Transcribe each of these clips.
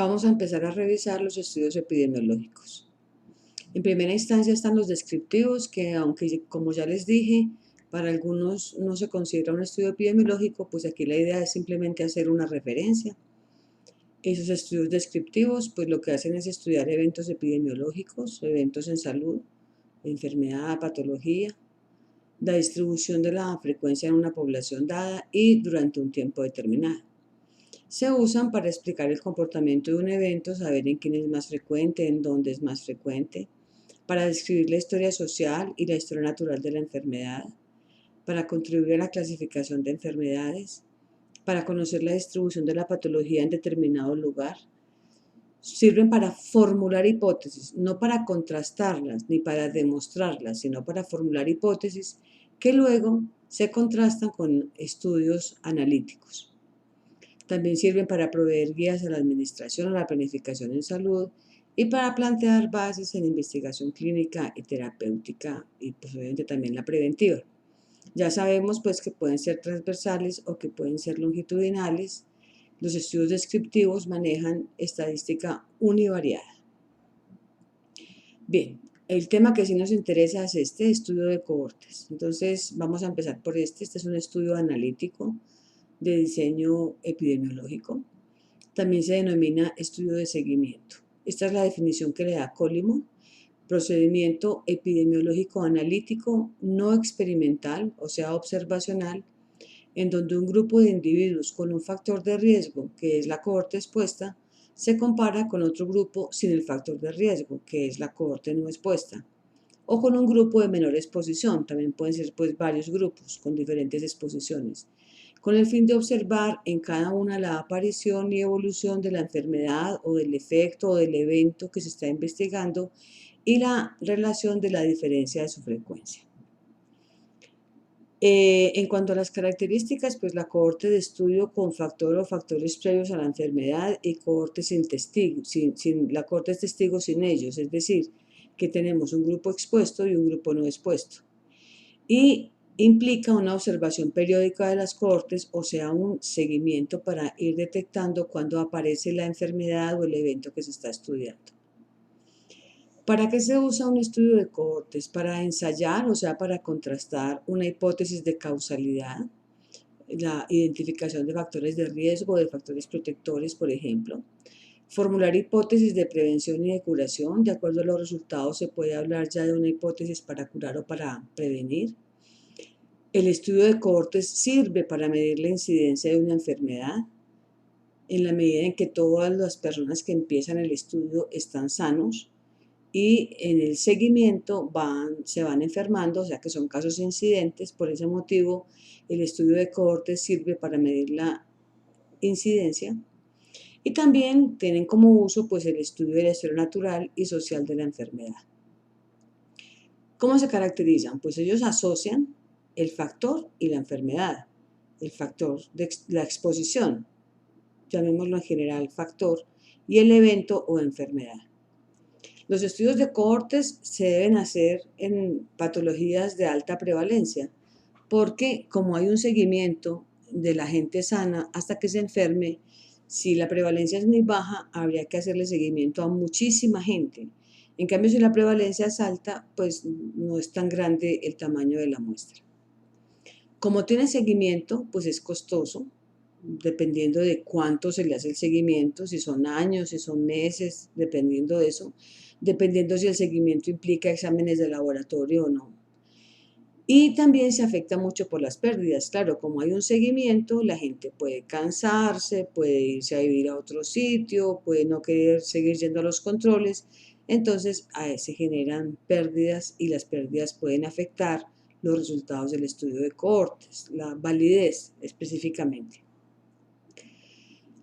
Vamos a empezar a revisar los estudios epidemiológicos. En primera instancia están los descriptivos, que aunque como ya les dije, para algunos no se considera un estudio epidemiológico, pues aquí la idea es simplemente hacer una referencia. Esos estudios descriptivos, pues lo que hacen es estudiar eventos epidemiológicos, eventos en salud, enfermedad, patología, la distribución de la frecuencia en una población dada y durante un tiempo determinado. Se usan para explicar el comportamiento de un evento, saber en quién es más frecuente, en dónde es más frecuente, para describir la historia social y la historia natural de la enfermedad, para contribuir a la clasificación de enfermedades, para conocer la distribución de la patología en determinado lugar. Sirven para formular hipótesis, no para contrastarlas ni para demostrarlas, sino para formular hipótesis que luego se contrastan con estudios analíticos. También sirven para proveer guías a la administración o la planificación en salud y para plantear bases en investigación clínica y terapéutica y pues obviamente también la preventiva. Ya sabemos pues que pueden ser transversales o que pueden ser longitudinales. Los estudios descriptivos manejan estadística univariada. Bien, el tema que sí nos interesa es este estudio de cohortes. Entonces vamos a empezar por este. Este es un estudio analítico de diseño epidemiológico. También se denomina estudio de seguimiento. Esta es la definición que le da Colimon: procedimiento epidemiológico analítico no experimental, o sea, observacional, en donde un grupo de individuos con un factor de riesgo, que es la cohorte expuesta, se compara con otro grupo sin el factor de riesgo, que es la cohorte no expuesta, o con un grupo de menor exposición, también pueden ser pues varios grupos con diferentes exposiciones, con el fin de observar en cada una la aparición y evolución de la enfermedad o del efecto o del evento que se está investigando y la relación de la diferencia de su frecuencia. En cuanto a las características, pues la cohorte de estudio con factor o factores previos a la enfermedad y cohorte sin testigos, la cohorte es testigo sin ellos, es decir, que tenemos un grupo expuesto y un grupo no expuesto. Y implica una observación periódica de las cohortes, o sea, un seguimiento para ir detectando cuando aparece la enfermedad o el evento que se está estudiando. ¿Para qué se usa un estudio de cohortes? Para ensayar, o sea, para contrastar una hipótesis de causalidad, la identificación de factores de riesgo, de factores protectores, por ejemplo. Formular hipótesis de prevención y de curación. De acuerdo a los resultados se puede hablar ya de una hipótesis para curar o para prevenir. El estudio de cohortes sirve para medir la incidencia de una enfermedad en la medida en que todas las personas que empiezan el estudio están sanos y en el seguimiento se van enfermando, o sea que son casos incidentes. Por ese motivo, el estudio de cohortes sirve para medir la incidencia y también tienen como uso pues el estudio de la historia natural y social de la enfermedad. ¿Cómo se caracterizan? Pues ellos asocian el factor y la enfermedad, el factor de la exposición, llamémoslo en general factor, y el evento o enfermedad. Los estudios de cohortes se deben hacer en patologías de alta prevalencia, porque como hay un seguimiento de la gente sana hasta que se enferme, si la prevalencia es muy baja, habría que hacerle seguimiento a muchísima gente. En cambio, si la prevalencia es alta, pues no es tan grande el tamaño de la muestra. Como tiene seguimiento, pues es costoso, dependiendo de cuánto se le hace el seguimiento, si son años, si son meses, dependiendo de eso, dependiendo si el seguimiento implica exámenes de laboratorio o no. Y también se afecta mucho por las pérdidas. Claro, como hay un seguimiento, la gente puede cansarse, puede irse a vivir a otro sitio, puede no querer seguir yendo a los controles. Entonces, se generan pérdidas y las pérdidas pueden afectar los resultados del estudio de cohortes, la validez específicamente.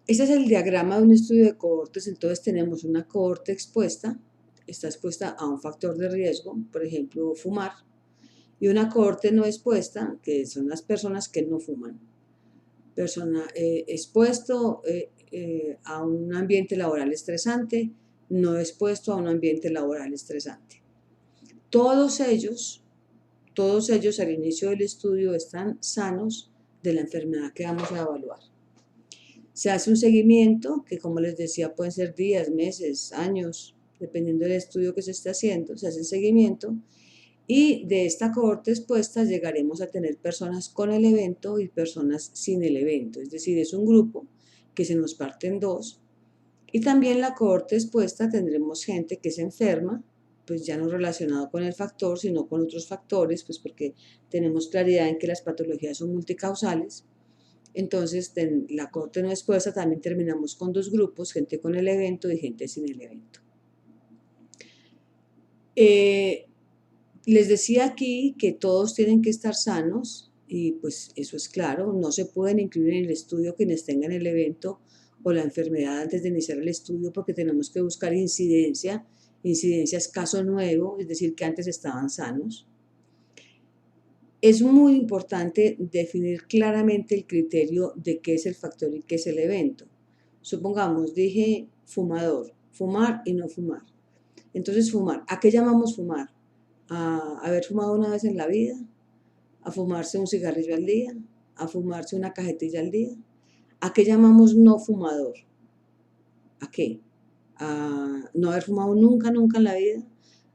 Este es el diagrama de un estudio de cohortes. Entonces tenemos una cohorte expuesta, está expuesta a un factor de riesgo, por ejemplo, fumar, y una cohorte no expuesta, que son las personas que no fuman. Expuesto a un ambiente laboral estresante, no expuesto a un ambiente laboral estresante. Todos ellos al inicio del estudio están sanos de la enfermedad que vamos a evaluar. Se hace un seguimiento que, como les decía, pueden ser días, meses, años, dependiendo del estudio que se esté haciendo, se hace el seguimiento y de esta cohorte expuesta llegaremos a tener personas con el evento y personas sin el evento, es decir, es un grupo que se nos parte en dos. Y también la cohorte expuesta tendremos gente que se enferma, pues ya no relacionado con el factor, sino con otros factores, pues porque tenemos claridad en que las patologías son multicausales. Entonces, la cohorte no expuesta también terminamos con dos grupos, gente con el evento y gente sin el evento. Les decía aquí que todos tienen que estar sanos y pues eso es claro, no se pueden incluir en el estudio quienes tengan el evento o la enfermedad antes de iniciar el estudio porque tenemos que buscar incidencia es caso nuevo, es decir, que antes estaban sanos. Es muy importante definir claramente el criterio de qué es el factor y qué es el evento. Supongamos, dije fumador, fumar y no fumar. Entonces, fumar, ¿a qué llamamos fumar? ¿A haber fumado una vez en la vida? ¿A fumarse un cigarrillo al día? ¿A fumarse una cajetilla al día? ¿A qué llamamos no fumador? ¿A qué? ¿A no haber fumado nunca, nunca en la vida?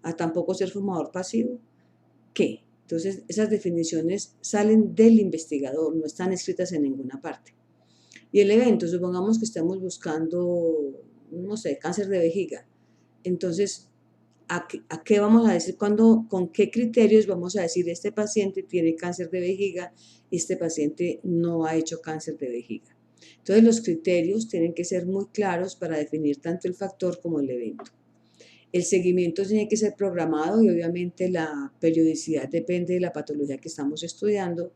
¿A tampoco ser fumador pasivo? ¿Qué? Entonces, esas definiciones salen del investigador, no están escritas en ninguna parte. Y el evento, supongamos que estamos buscando, no sé, cáncer de vejiga. Entonces, ¿a qué vamos a decir? ¿Con qué criterios vamos a decir este paciente tiene cáncer de vejiga y este paciente no ha hecho cáncer de vejiga? Entonces, los criterios tienen que ser muy claros para definir tanto el factor como el evento. El seguimiento tiene que ser programado y obviamente la periodicidad depende de la patología que estamos estudiando.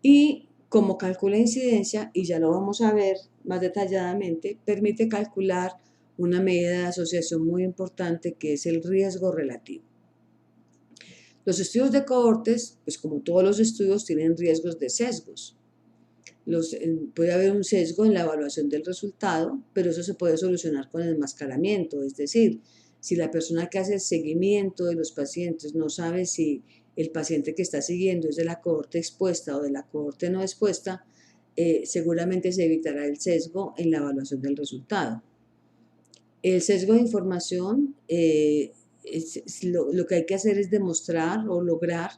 Y como calcula incidencia, y ya lo vamos a ver más detalladamente, permite calcular una medida de asociación muy importante que es el riesgo relativo. Los estudios de cohortes, pues como todos los estudios, tienen riesgos de sesgos. Puede haber un sesgo en la evaluación del resultado, pero eso se puede solucionar con el enmascaramiento, es decir, si la persona que hace el seguimiento de los pacientes no sabe si el paciente que está siguiendo es de la cohorte expuesta o de la cohorte no expuesta, seguramente se evitará el sesgo en la evaluación del resultado. El sesgo de información, lo que hay que hacer es demostrar o lograr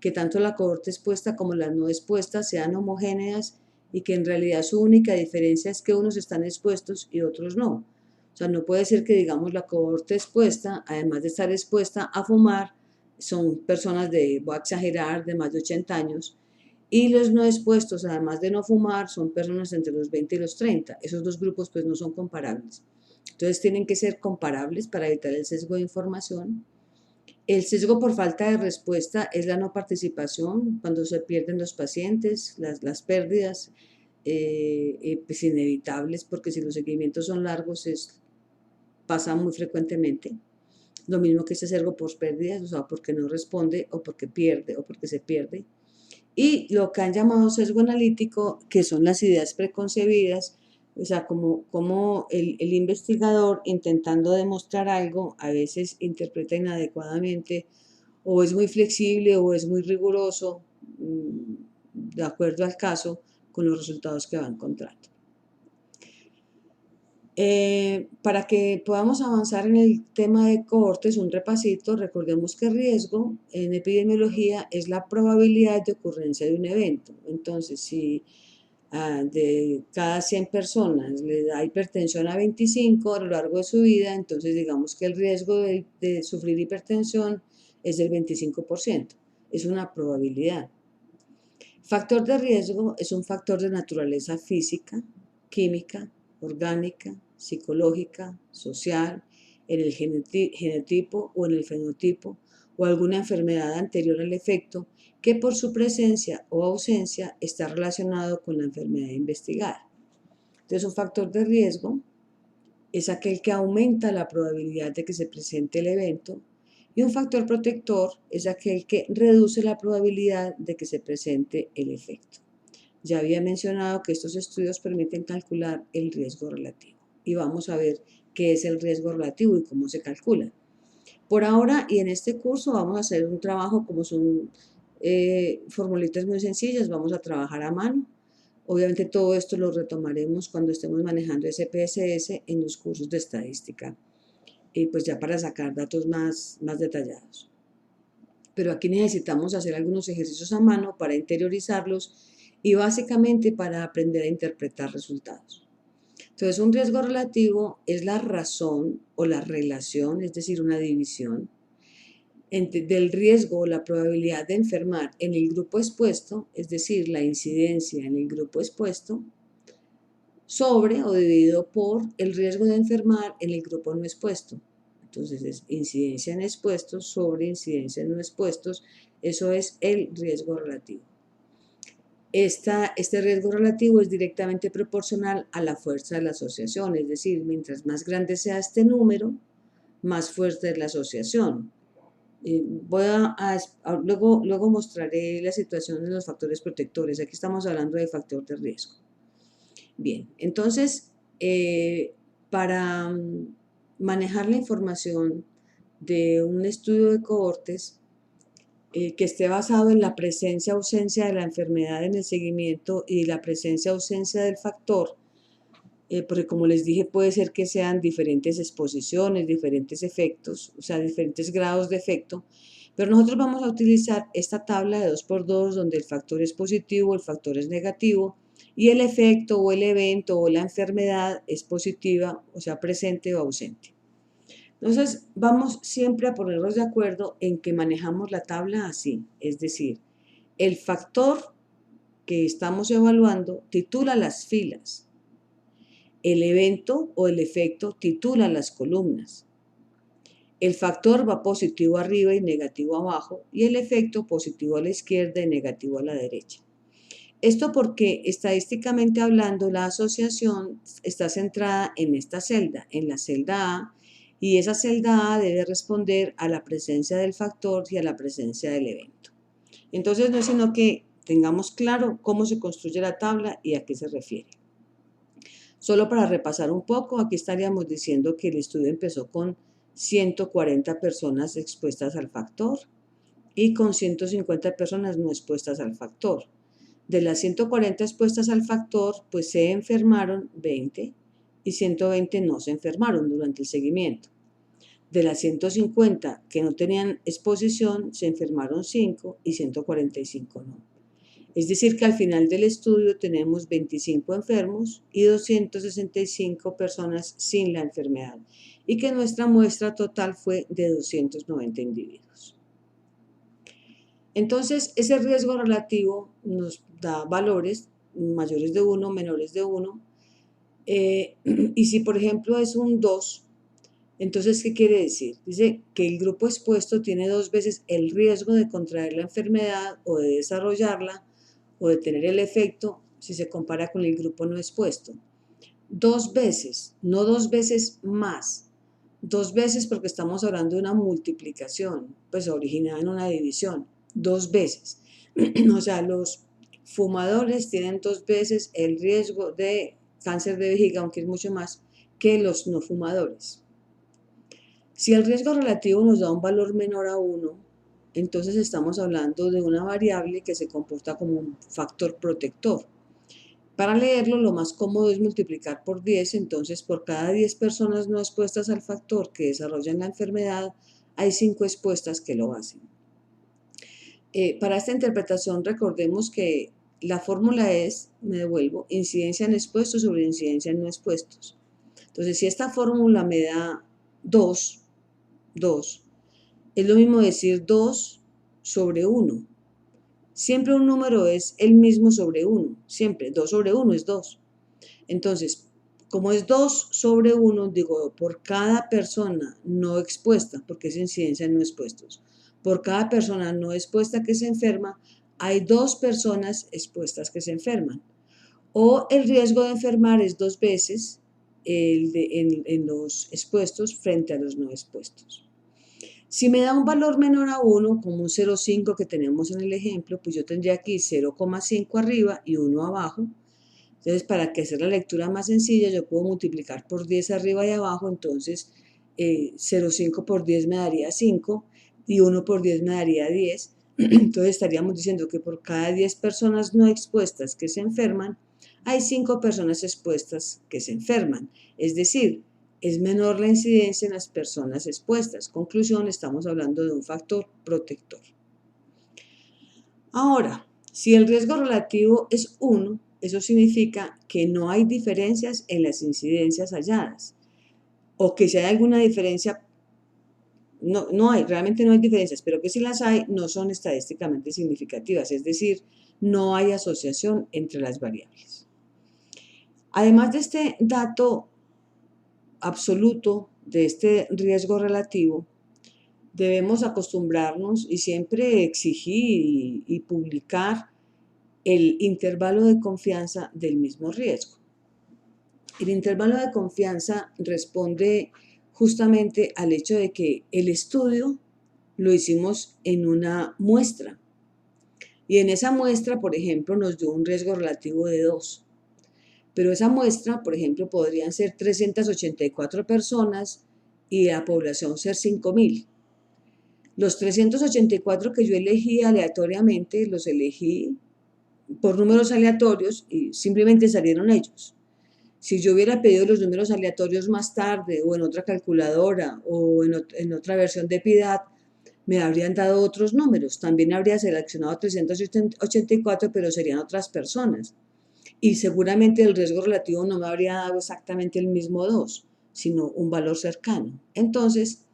que tanto la cohorte expuesta como las no expuestas sean homogéneas y que en realidad su única diferencia es que unos están expuestos y otros no. O sea, no puede ser que, digamos, la cohorte expuesta, además de estar expuesta a fumar, son personas de, voy a exagerar, de más de 80 años, y los no expuestos, además de no fumar, son personas entre los 20 y los 30. Esos dos grupos pues no son comparables. Entonces tienen que ser comparables para evitar el sesgo de información. El sesgo por falta de respuesta es la no participación, cuando se pierden los pacientes, las pérdidas pues inevitables, porque si los seguimientos son largos pasa muy frecuentemente. Lo mismo que ese sesgo por pérdidas, o sea, porque no responde o porque pierde o porque se pierde. Y lo que han llamado sesgo analítico, que son las ideas preconcebidas, o sea, como el investigador intentando demostrar algo a veces interpreta inadecuadamente o es muy flexible o es muy riguroso de acuerdo al caso con los resultados que va encontrando. Para que podamos avanzar en el tema de cohortes, un repasito, recordemos que riesgo en epidemiología es la probabilidad de ocurrencia de un evento. Entonces, si de cada 100 personas le da hipertensión a 25 a lo largo de su vida, entonces digamos que el riesgo de sufrir hipertensión es del 25%. Es una probabilidad. Factor de riesgo es un factor de naturaleza física, química, orgánica, psicológica, social, en el genotipo o en el fenotipo o alguna enfermedad anterior al efecto que por su presencia o ausencia está relacionado con la enfermedad investigada. Entonces, un factor de riesgo es aquel que aumenta la probabilidad de que se presente el evento y un factor protector es aquel que reduce la probabilidad de que se presente el efecto. Ya había mencionado que estos estudios permiten calcular el riesgo relativo y vamos a ver qué es el riesgo relativo y cómo se calcula. Por ahora y en este curso vamos a hacer un trabajo como son formulitas muy sencillas, vamos a trabajar a mano Obviamente todo esto lo retomaremos cuando estemos manejando SPSS en los cursos de estadística, pues ya para sacar datos más detallados. Pero aquí necesitamos hacer algunos ejercicios a mano para interiorizarlos y básicamente para aprender a interpretar resultados. Entonces, un riesgo relativo es la razón o la relación, es decir, una división del riesgo o la probabilidad de enfermar en el grupo expuesto, es decir, la incidencia en el grupo expuesto, sobre o dividido por el riesgo de enfermar en el grupo no expuesto. Entonces es incidencia en expuestos sobre incidencia en no expuestos, eso es el riesgo relativo. Este riesgo relativo es directamente proporcional a la fuerza de la asociación, es decir, mientras más grande sea este número, más fuerte es la asociación. Luego mostraré la situación de los factores protectores. Aquí estamos hablando de factor de riesgo. Bien, entonces, para manejar la información de un estudio de cohortes que esté basado en la presencia-ausencia de la enfermedad en el seguimiento y la presencia-ausencia del factor, porque como les dije, puede ser que sean diferentes exposiciones, diferentes efectos, o sea, diferentes grados de efecto, pero nosotros vamos a utilizar esta tabla de 2×2 donde el factor es positivo, el factor es negativo y el efecto o el evento o la enfermedad es positiva, o sea, presente o ausente. Entonces, vamos siempre a ponernos de acuerdo en que manejamos la tabla así, es decir, el factor que estamos evaluando titula las filas, el evento o el efecto titula las columnas, el factor va positivo arriba y negativo abajo y el efecto positivo a la izquierda y negativo a la derecha. Esto porque estadísticamente hablando la asociación está centrada en esta celda, en la celda A, y esa celda A debe responder a la presencia del factor y a la presencia del evento. Entonces no es sino que tengamos claro cómo se construye la tabla y a qué se refiere. Solo para repasar un poco, aquí estaríamos diciendo que el estudio empezó con 140 personas expuestas al factor y con 150 personas no expuestas al factor. De las 140 expuestas al factor, pues se enfermaron 20 y 120 no se enfermaron durante el seguimiento. De las 150 que no tenían exposición, se enfermaron 5 y 145 no. Es decir, que al final del estudio tenemos 25 enfermos y 265 personas sin la enfermedad y que nuestra muestra total fue de 290 individuos. Entonces, ese riesgo relativo nos da valores mayores de 1, menores de 1. Y si, por ejemplo, es un 2, entonces, ¿qué quiere decir? Dice que el grupo expuesto tiene 2 veces el riesgo de contraer la enfermedad o de desarrollarla o de tener el efecto si se compara con el grupo no expuesto. 2 veces, no 2 veces más. 2 veces porque estamos hablando de una multiplicación, pues originada en una división. 2 veces. O sea, los fumadores tienen 2 veces el riesgo de cáncer de vejiga, aunque es mucho más, que los no fumadores. Si el riesgo relativo nos da un valor menor a 1, entonces estamos hablando de una variable que se comporta como un factor protector. Para leerlo, lo más cómodo es multiplicar por 10, entonces por cada 10 personas no expuestas al factor que desarrollan la enfermedad, hay 5 expuestas que lo hacen. Para esta interpretación recordemos que la fórmula es, me devuelvo, incidencia en expuestos sobre incidencia en no expuestos. Entonces, si esta fórmula me da 2, es lo mismo decir 2 sobre 1. Siempre un número es el mismo sobre 1, siempre, 2 sobre 1 es 2. Entonces, como es 2 sobre 1, digo, por cada persona no expuesta, porque es incidencia en no expuestos, por cada persona no expuesta que se enferma, hay 2 personas expuestas que se enferman. O el riesgo de enfermar es 2 veces en los expuestos frente a los no expuestos. Si me da un valor menor a 1, como un 0,5 que tenemos en el ejemplo, pues yo tendría aquí 0,5 arriba y 1 abajo. Entonces, para que hacer la lectura más sencilla, yo puedo multiplicar por 10 arriba y abajo, entonces 0,5 por 10 me daría 5 y 1 por 10 me daría 10. Entonces estaríamos diciendo que por cada 10 personas no expuestas que se enferman, hay 5 personas expuestas que se enferman. Es decir, es menor la incidencia en las personas expuestas. Conclusión, estamos hablando de un factor protector. Ahora, si el riesgo relativo es 1, eso significa que no hay diferencias en las incidencias halladas. O que si hay alguna diferencia, realmente no hay diferencias, pero que si las hay, no son estadísticamente significativas. Es decir, no hay asociación entre las variables. Además de este dato absoluto, de este riesgo relativo, debemos acostumbrarnos y siempre exigir y publicar el intervalo de confianza del mismo riesgo. El intervalo de confianza responde justamente al hecho de que el estudio lo hicimos en una muestra. Y en esa muestra, por ejemplo, nos dio un riesgo relativo de 2. Pero esa muestra, por ejemplo, podrían ser 384 personas y la población ser 5.000. Los 384 que yo elegí aleatoriamente, los elegí por números aleatorios y simplemente salieron ellos. Si yo hubiera pedido los números aleatorios más tarde o en otra calculadora o en otra versión de PIDAT, me habrían dado otros números. También habría seleccionado 384, pero serían otras personas. Y seguramente el riesgo relativo no me habría dado exactamente el mismo 2, sino un valor cercano. Entonces,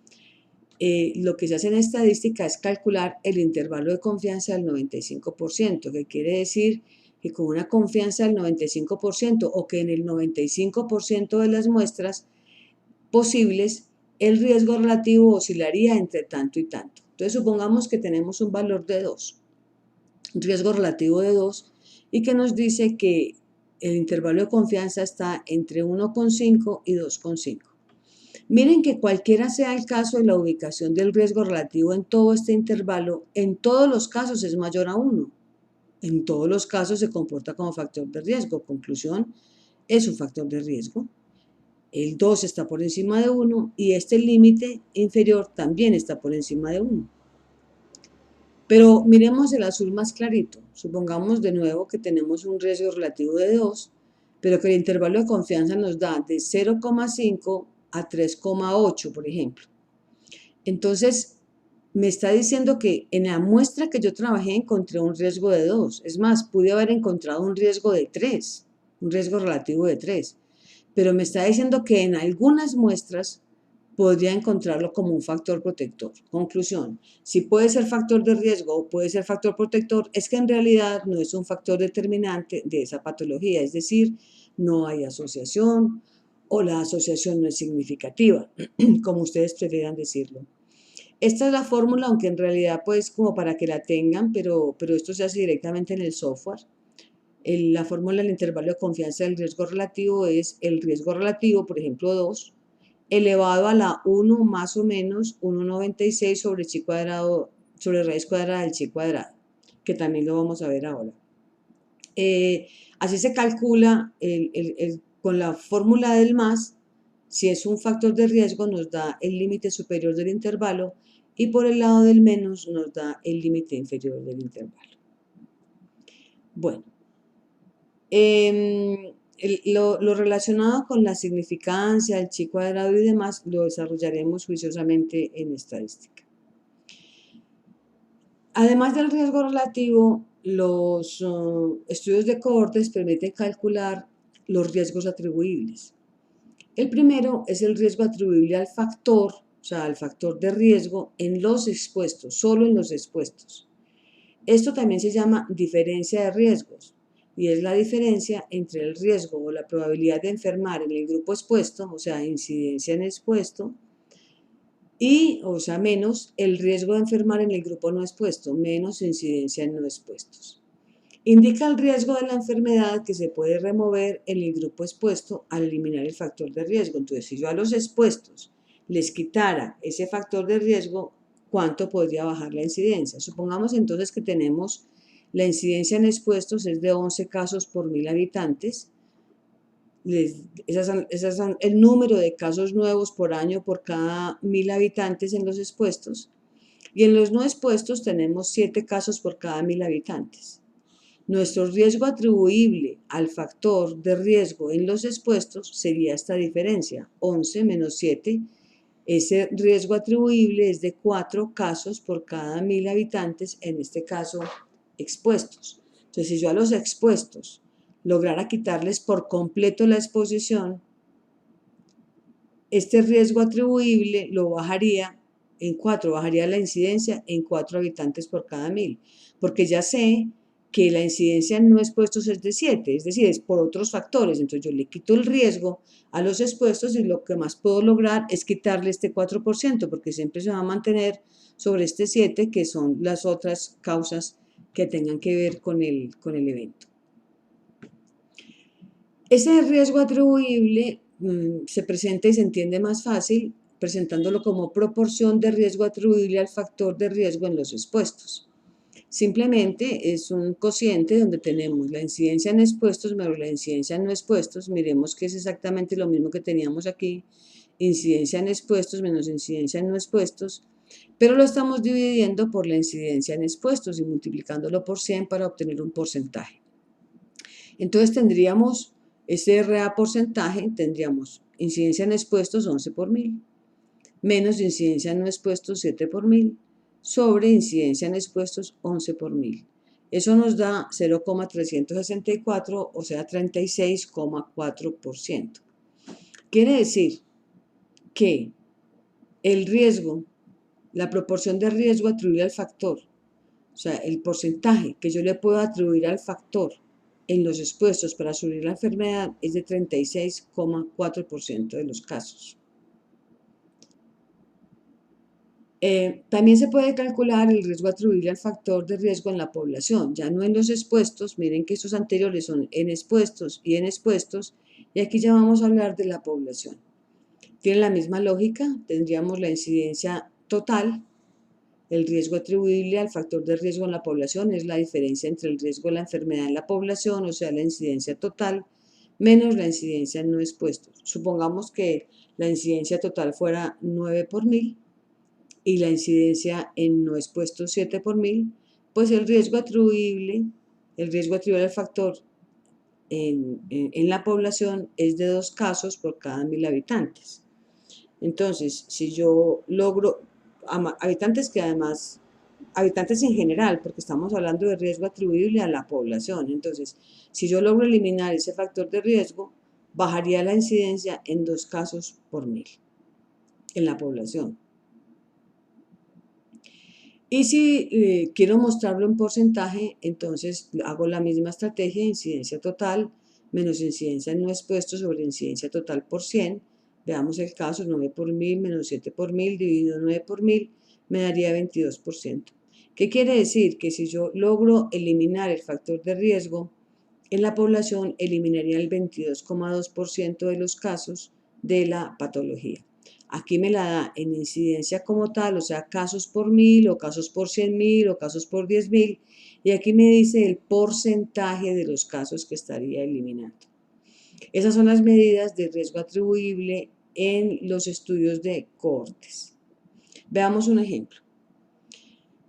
lo que se hace en estadística es calcular el intervalo de confianza del 95%, que quiere decir que con una confianza del 95% o que en el 95% de las muestras posibles, el riesgo relativo oscilaría entre tanto y tanto. Entonces, supongamos que tenemos un valor de 2, un riesgo relativo de 2, y que nos dice que el intervalo de confianza está entre 1,5 y 2,5. Miren que cualquiera sea el caso de la ubicación del riesgo relativo en todo este intervalo, en todos los casos es mayor a 1. En todos los casos se comporta como factor de riesgo. Conclusión, es un factor de riesgo. El 2 está por encima de 1 y este límite inferior también está por encima de 1. Pero miremos el azul más clarito. Supongamos de nuevo que tenemos un riesgo relativo de 2, pero que el intervalo de confianza nos da de 0,5 a 3,8, por ejemplo. Entonces, me está diciendo que en la muestra que yo trabajé encontré un riesgo de 2. Es más, pude haber encontrado un riesgo de 3, un riesgo relativo de 3. Pero me está diciendo que en algunas muestras podría encontrarlo como un factor protector. Conclusión, si puede ser factor de riesgo o puede ser factor protector, es que en realidad no es un factor determinante de esa patología, es decir, no hay asociación o la asociación no es significativa, como ustedes prefieran decirlo. Esta es la fórmula, aunque en realidad pues como para que la tengan, pero esto se hace directamente en el software. La fórmula del intervalo de confianza del riesgo relativo es el riesgo relativo, por ejemplo 2, elevado a la 1 más o menos 1,96 sobre chi cuadrado, sobre raíz cuadrada del chi cuadrado, que también lo vamos a ver ahora. Así se calcula con la fórmula del más, si es un factor de riesgo nos da el límite superior del intervalo y por el lado del menos nos da el límite inferior del intervalo. Bueno, lo relacionado con la significancia, el chi cuadrado y demás, lo desarrollaremos juiciosamente en estadística. Además del riesgo relativo, los estudios de cohortes permiten calcular los riesgos atribuibles. El primero es el riesgo atribuible al factor, o sea, al factor de riesgo en los expuestos, solo en los expuestos. Esto también se llama diferencia de riesgos y es la diferencia entre el riesgo o la probabilidad de enfermar en el grupo expuesto, o sea, incidencia en expuesto, y, o sea, menos el riesgo de enfermar en el grupo no expuesto, menos incidencia en no expuestos. Indica el riesgo de la enfermedad que se puede remover en el grupo expuesto al eliminar el factor de riesgo. Entonces, si yo a los expuestos les quitara ese factor de riesgo, ¿cuánto podría bajar la incidencia? Supongamos entonces que tenemos la incidencia en expuestos es de 11 casos por 1.000 habitantes. Esas son el número de casos nuevos por año por cada 1.000 habitantes en los expuestos. Y en los no expuestos tenemos 7 casos por cada 1.000 habitantes. Nuestro riesgo atribuible al factor de riesgo en los expuestos sería esta diferencia, 11 menos 7. Ese riesgo atribuible es de 4 casos por cada 1000 habitantes, en este caso expuestos. Entonces, si yo a los expuestos lograra quitarles por completo la exposición, este riesgo atribuible lo bajaría en 4, bajaría la incidencia en 4 habitantes por cada 1000, porque ya sé que la incidencia en no expuestos es de 7, es decir, es por otros factores. Entonces yo le quito el riesgo a los expuestos y lo que más puedo lograr es quitarle este 4%, porque siempre se va a mantener sobre este 7, que son las otras causas que tengan que ver con el evento. Ese riesgo atribuible se presenta y se entiende más fácil presentándolo como proporción de riesgo atribuible al factor de riesgo en los expuestos. Simplemente es un cociente donde tenemos la incidencia en expuestos menos la incidencia en no expuestos. Miremos que es exactamente lo mismo que teníamos aquí, incidencia en expuestos menos incidencia en no expuestos, pero lo estamos dividiendo por la incidencia en expuestos y multiplicándolo por 100 para obtener un porcentaje. Entonces tendríamos ese RA porcentaje, tendríamos incidencia en expuestos 11 por 1000, menos incidencia en no expuestos 7 por 1000, sobre incidencia en expuestos 11 por 1000. Eso nos da 0,364, o sea, 36,4%. Quiere decir que el riesgo, la proporción de riesgo atribuible al factor, o sea, el porcentaje que yo le puedo atribuir al factor en los expuestos para sufrir la enfermedad es de 36,4% de los casos. También se puede calcular el riesgo atribuible al factor de riesgo en la población, ya no en los expuestos. Miren que estos anteriores son en expuestos y en expuestos, y aquí ya vamos a hablar de la población. Tiene la misma lógica, tendríamos la incidencia total. El riesgo atribuible al factor de riesgo en la población es la diferencia entre el riesgo de la enfermedad en la población, o sea, la incidencia total, menos la incidencia en no expuestos. Supongamos que la incidencia total fuera 9 por 1000 y la incidencia en no expuestos 7 por 1000, pues el riesgo atribuible al factor en la población es de 2 casos por cada 1000 habitantes. Entonces, si yo logro habitantes en general, porque estamos hablando de riesgo atribuible a la población. Entonces, si yo logro eliminar ese factor de riesgo, bajaría la incidencia en 2 casos por 1000 en la población. Y si quiero mostrarlo en porcentaje, entonces hago la misma estrategia, incidencia total menos incidencia en no expuesto sobre incidencia total por 100. Veamos el caso, 9 por 1000 menos 7 por 1000 dividido 9 por 1000 me daría 22%. ¿Qué quiere decir? Que si yo logro eliminar el factor de riesgo en la población, eliminaría el 22,2% de los casos de la patología. Aquí me la da en incidencia como tal, o sea, casos por 1000 o casos por 100.000 o casos por 10.000, y aquí me dice el porcentaje de los casos que estaría eliminando. Esas son las medidas de riesgo atribuible en los estudios de cohortes. Veamos un ejemplo.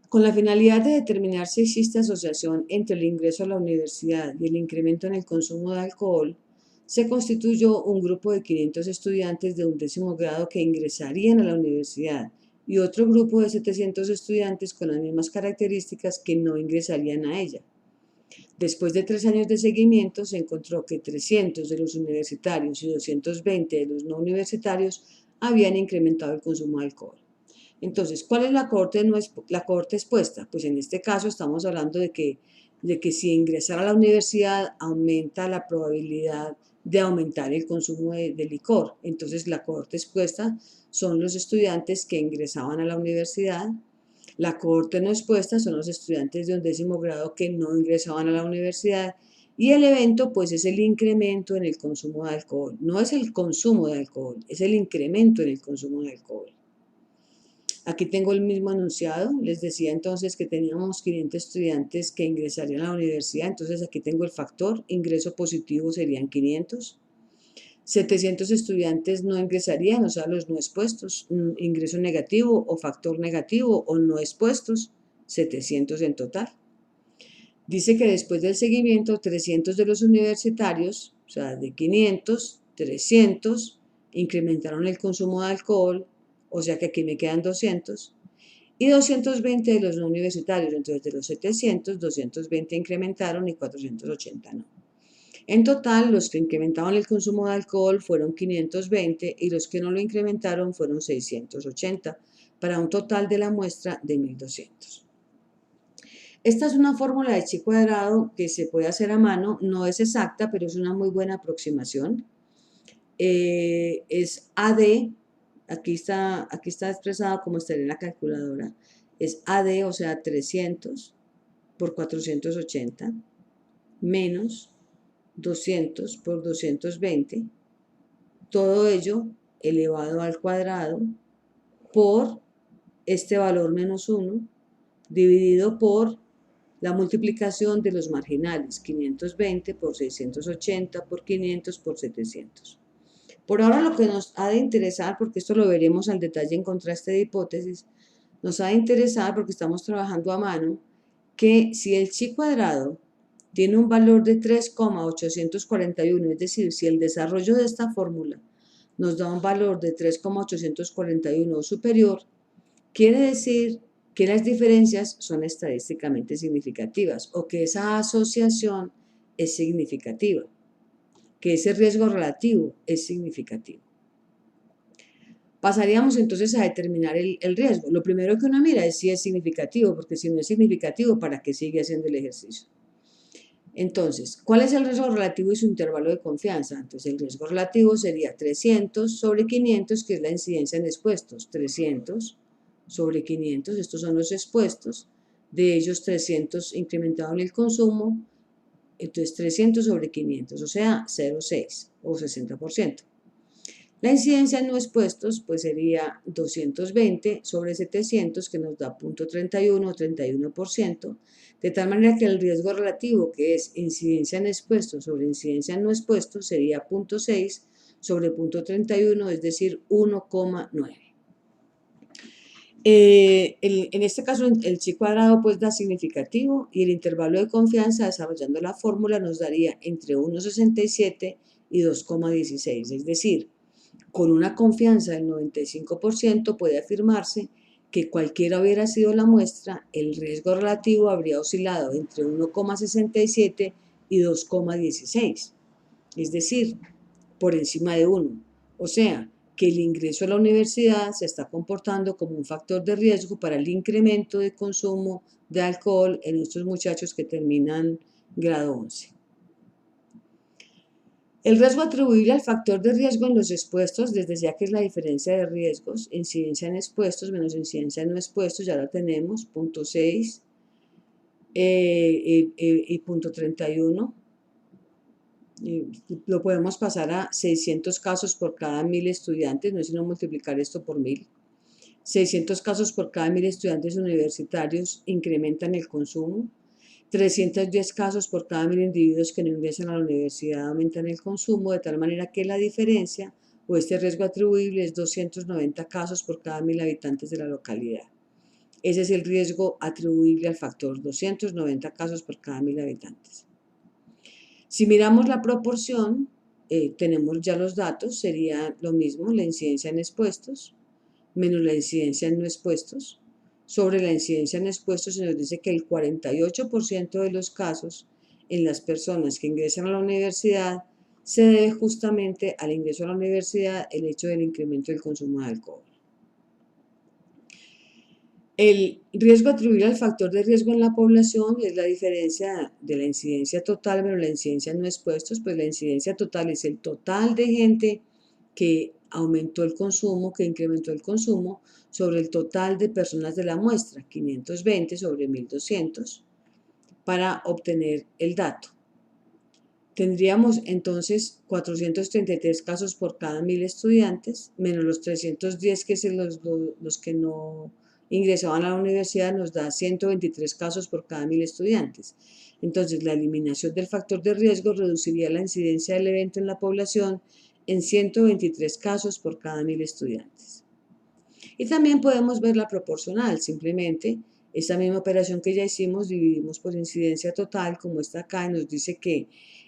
Con la finalidad de determinar si existe asociación entre el ingreso a la universidad y el incremento en el consumo de alcohol, se constituyó un grupo de 500 estudiantes de 11º grado que ingresarían a la universidad y otro grupo de 700 estudiantes con las mismas características que no ingresarían a ella. Después de 3 años de seguimiento, se encontró que 300 de los universitarios y 220 de los no universitarios habían incrementado el consumo de alcohol. Entonces, ¿cuál es la cohorte expuesta? Pues en este caso estamos hablando de que si ingresar a la universidad aumenta la probabilidad de aumentar el consumo de licor. Entonces, la cohorte expuesta son los estudiantes que ingresaban a la universidad. La cohorte no expuesta son los estudiantes de 11º grado que no ingresaban a la universidad. Y el evento, pues, es el incremento en el consumo de alcohol. No es el consumo de alcohol, es el incremento en el consumo de alcohol. Aquí tengo el mismo enunciado, les decía entonces que teníamos 500 estudiantes que ingresarían a la universidad, entonces aquí tengo el factor, ingreso positivo serían 500, 700 estudiantes no ingresarían, o sea, los no expuestos, ingreso negativo o factor negativo o no expuestos, 700 en total. Dice que después del seguimiento, 300 de los universitarios, o sea, de 500, 300 incrementaron el consumo de alcohol, o sea que aquí me quedan 200, y 220 de los no universitarios, entonces de los 700, 220 incrementaron y 480 no. En total, los que incrementaron el consumo de alcohol fueron 520 y los que no lo incrementaron fueron 680, para un total de la muestra de 1200. Esta es una fórmula de chi cuadrado que se puede hacer a mano, no es exacta, pero es una muy buena aproximación. Es AD, aquí está expresado como estaría en la calculadora, es AD, o sea, 300 por 480, menos 200 por 220, todo ello elevado al cuadrado por este valor menos 1, dividido por la multiplicación de los marginales, 520 por 680 por 500 por 700. Por ahora lo que nos ha de interesar, porque esto lo veremos al detalle en contraste de hipótesis, nos ha de interesar porque estamos trabajando a mano, que si el chi cuadrado tiene un valor de 3,841, es decir, si el desarrollo de esta fórmula nos da un valor de 3,841 o superior, quiere decir que las diferencias son estadísticamente significativas o que esa asociación es significativa, que ese riesgo relativo es significativo. Pasaríamos entonces a determinar el riesgo. Lo primero que uno mira es si es significativo, porque si no es significativo, ¿para qué sigue haciendo el ejercicio? Entonces, ¿cuál es el riesgo relativo y su intervalo de confianza? Entonces, el riesgo relativo sería 300 sobre 500, que es la incidencia en expuestos. 300 sobre 500, estos son los expuestos, de ellos 300 incrementado en el consumo, entonces 300 sobre 500, o sea, 0,6 o 60%. La incidencia en no expuestos pues sería 220 sobre 700, que nos da 0,31 o 31%, de tal manera que el riesgo relativo, que es incidencia en expuestos sobre incidencia en no expuestos, sería 0,6 sobre 0,31, es decir, 1,9. En este caso, el chi cuadrado pues da significativo y el intervalo de confianza, desarrollando la fórmula, nos daría entre 1,67 y 2,16, es decir, con una confianza del 95% puede afirmarse que cualquiera hubiera sido la muestra, el riesgo relativo habría oscilado entre 1,67 y 2,16, es decir, por encima de 1. O sea, que el ingreso a la universidad se está comportando como un factor de riesgo para el incremento de consumo de alcohol en estos muchachos que terminan grado 11. El riesgo atribuible al factor de riesgo en los expuestos, desde ya que es la diferencia de riesgos, incidencia en expuestos menos incidencia en no expuestos, ya la tenemos, 0,6 y 0,31. Lo podemos pasar a 600 casos por cada 1000 estudiantes, no es sino multiplicar esto por 1000. 600 casos por cada 1000 estudiantes universitarios incrementan el consumo. 310 casos por cada 1000 individuos que no ingresan a la universidad aumentan el consumo, de tal manera que la diferencia o este riesgo atribuible es 290 casos por cada 1000 habitantes de la localidad. Ese es el riesgo atribuible al factor, 290 casos por cada 1000 habitantes. Si miramos la proporción, tenemos ya los datos, sería lo mismo, la incidencia en expuestos menos la incidencia en no expuestos. Sobre la incidencia en expuestos se nos dice que el 48% de los casos en las personas que ingresan a la universidad se debe justamente al ingreso a la universidad el hecho del incremento del consumo de alcohol. El riesgo atribuible al factor de riesgo en la población es la diferencia de la incidencia total menos la incidencia en no expuestos, pues la incidencia total es el total de gente que aumentó el consumo, que incrementó el consumo, sobre el total de personas de la muestra, 520 sobre 1200, para obtener el dato. Tendríamos entonces 433 casos por cada 1000 estudiantes, menos los 310 que son los que no ingresaban a la universidad, nos da 123 casos por cada 1000 estudiantes. Entonces, la eliminación del factor de riesgo reduciría la incidencia del evento en la población en 123 casos por cada 1000 estudiantes. Y también podemos ver la proporcional, simplemente Esa misma operación que ya hicimos, dividimos por incidencia total, como está acá, y nos dice que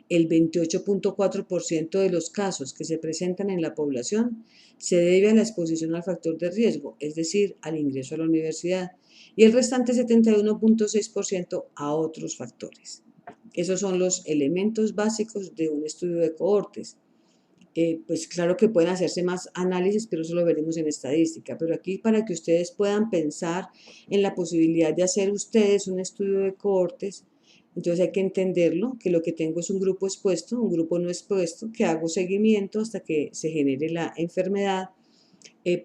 el 28.4% de los casos que se presentan en la población se debe a la exposición al factor de riesgo, es decir, al ingreso a la universidad, y el restante 71.6% a otros factores. Esos son los elementos básicos de un estudio de cohortes. Pues claro que pueden hacerse más análisis, pero eso lo veremos en estadística. Pero aquí para que ustedes puedan pensar en la posibilidad de hacer ustedes un estudio de cohortes, entonces hay que entenderlo, que lo que tengo es un grupo expuesto, un grupo no expuesto, que hago seguimiento hasta que se genere la enfermedad.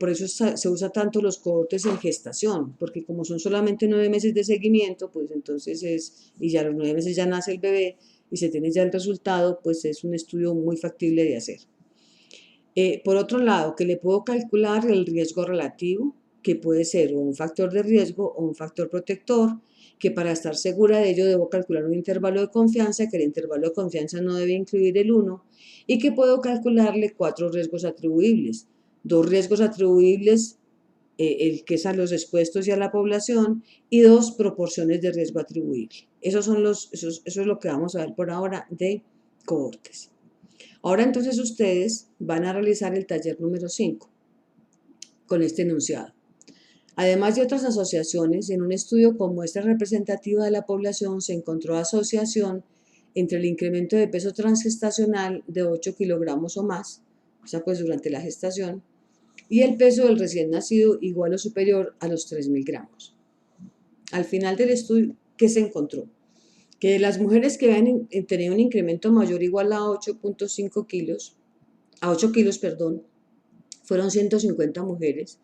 Por eso se usa tanto los cohortes en gestación, porque como son solamente 9 meses de seguimiento, pues entonces y ya a los 9 meses ya nace el bebé y se tiene ya el resultado, pues es un estudio muy factible de hacer. Por otro lado, que le puedo calcular el riesgo relativo, que puede ser un factor de riesgo o un factor protector, que para estar segura de ello debo calcular un intervalo de confianza, que el intervalo de confianza no debe incluir el 1, y que puedo calcularle 4 riesgos atribuibles. 2 riesgos atribuibles, el que es a los expuestos y a la población, y 2 proporciones de riesgo atribuible. Eso es lo que vamos a ver por ahora de cohortes. Ahora entonces ustedes van a realizar el taller número 5 con este enunciado. Además de otras asociaciones, en un estudio como este representativo de la población se encontró asociación entre el incremento de peso transgestacional de 8 kilogramos o más, o sea, pues durante la gestación, y el peso del recién nacido igual o superior a los 3.000 gramos. Al final del estudio, ¿qué se encontró? Que las mujeres que habían tenido un incremento mayor o igual a 8.5 kilos, a 8 kilos, perdón, fueron 150 mujeres.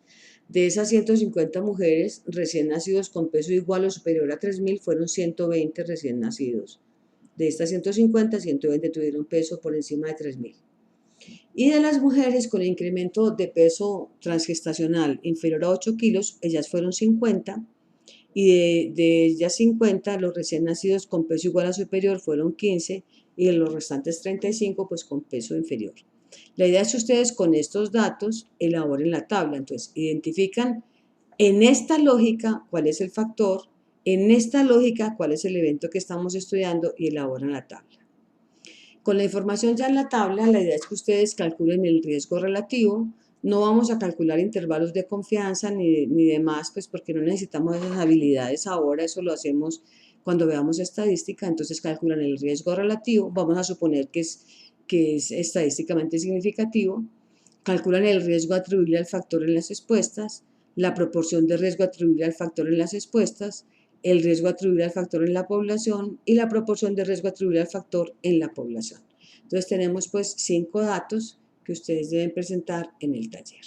De esas 150 mujeres recién nacidos con peso igual o superior a 3.000 fueron 120 recién nacidos. De estas 150, 120 tuvieron peso por encima de 3.000. Y de las mujeres con incremento de peso transgestacional inferior a 8 kilos, ellas fueron 50. Y de ellas 50, los recién nacidos con peso igual a superior fueron 15 y de los restantes 35 pues con peso inferior. La idea es que ustedes con estos datos elaboren la tabla, entonces identifican en esta lógica cuál es el factor, en esta lógica cuál es el evento que estamos estudiando y elaboran la tabla. Con la información ya en la tabla, la idea es que ustedes calculen el riesgo relativo. No vamos a calcular intervalos de confianza ni demás, pues porque no necesitamos esas habilidades ahora, eso lo hacemos cuando veamos estadística. Entonces calculan el riesgo relativo, vamos a suponer que es estadísticamente significativo. Calculan el riesgo atribuible al factor en las expuestas, la proporción de riesgo atribuible al factor en las expuestas, el riesgo atribuible al factor en la población y la proporción de riesgo atribuible al factor en la población. Entonces tenemos pues 5 datos que ustedes deben presentar en el taller.